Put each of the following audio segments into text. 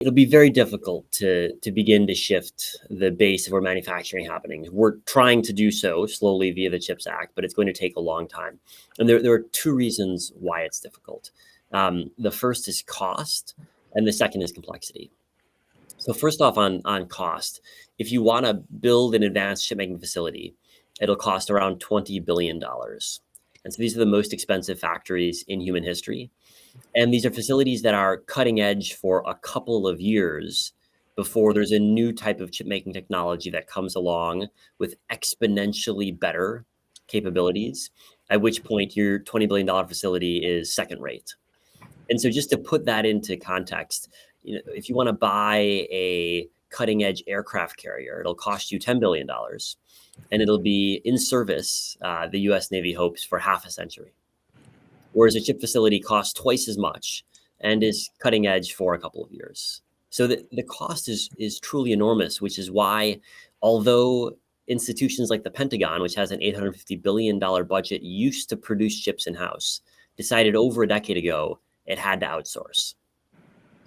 It'll be very difficult to begin to shift the base of where manufacturing happening. We're trying to do so slowly via the CHIPS Act, but it's going to take a long time. And there are two reasons why it's difficult. The first is cost, and the second is complexity. So first off, on cost, if you want to build an advanced chip making facility, it'll cost around $20 billion. And so these are the most expensive factories in human history. And these are facilities that are cutting edge for a couple of years before there's a new type of chip making technology that comes along with exponentially better capabilities, at which point your $20 billion facility is second rate. And so just to put that into context, if you want to buy a cutting edge aircraft carrier, it'll cost you $10 billion, and it'll be in service, the US Navy hopes, for half a century. Whereas a chip facility costs twice as much and is cutting edge for a couple of years. So the cost is truly enormous, which is why, although institutions like the Pentagon, which has an $850 billion budget, used to produce chips in-house, decided over a decade ago it had to outsource.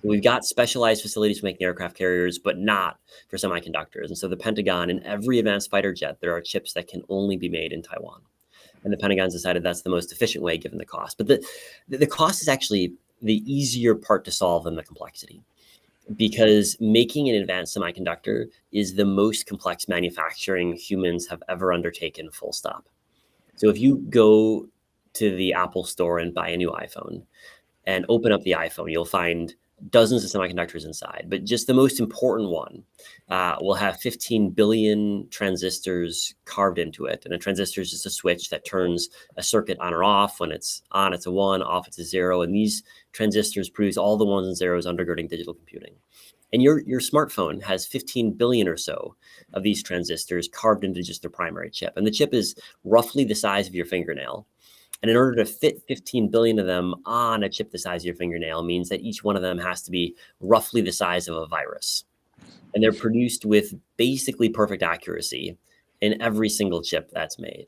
We've got specialized facilities for making aircraft carriers, but not for semiconductors. And so the Pentagon, in every advanced fighter jet, there are chips that can only be made in Taiwan. And the Pentagon's decided that's the most efficient way given the cost. But the cost is actually the easier part to solve than the complexity, because making an advanced semiconductor is the most complex manufacturing humans have ever undertaken, full stop. So if you go to the Apple store and buy a new iPhone and open up the iPhone, you'll find dozens of semiconductors inside, but just the most important one will have 15 billion transistors carved into it. And a transistor is just a switch that turns a circuit on or off. When it's on, it's a 1, off, it's a 0. And these transistors produce all the 1s and 0s undergirding digital computing. And your smartphone has 15 billion or so of these transistors carved into just their primary chip. And the chip is roughly the size of your fingernail. And in order to fit 15 billion of them on a chip the size of your fingernail means that each one of them has to be roughly the size of a virus. And they're produced with basically perfect accuracy in every single chip that's made.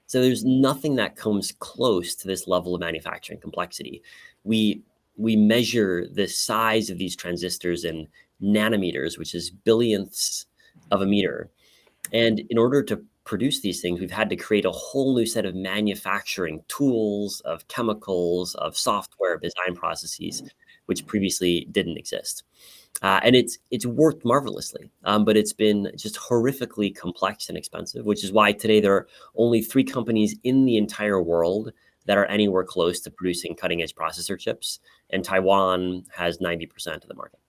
So there's nothing that comes close to this level of manufacturing complexity. We measure the size of these transistors in nanometers, which is billionths of a meter. And in order to produce these things, we've had to create a whole new set of manufacturing tools, of chemicals, of software design processes, which previously didn't exist. And it's worked marvelously, but it's been just horrifically complex and expensive, which is why today there are only 3 companies in the entire world that are anywhere close to producing cutting edge processor chips. And Taiwan has 90% of the market.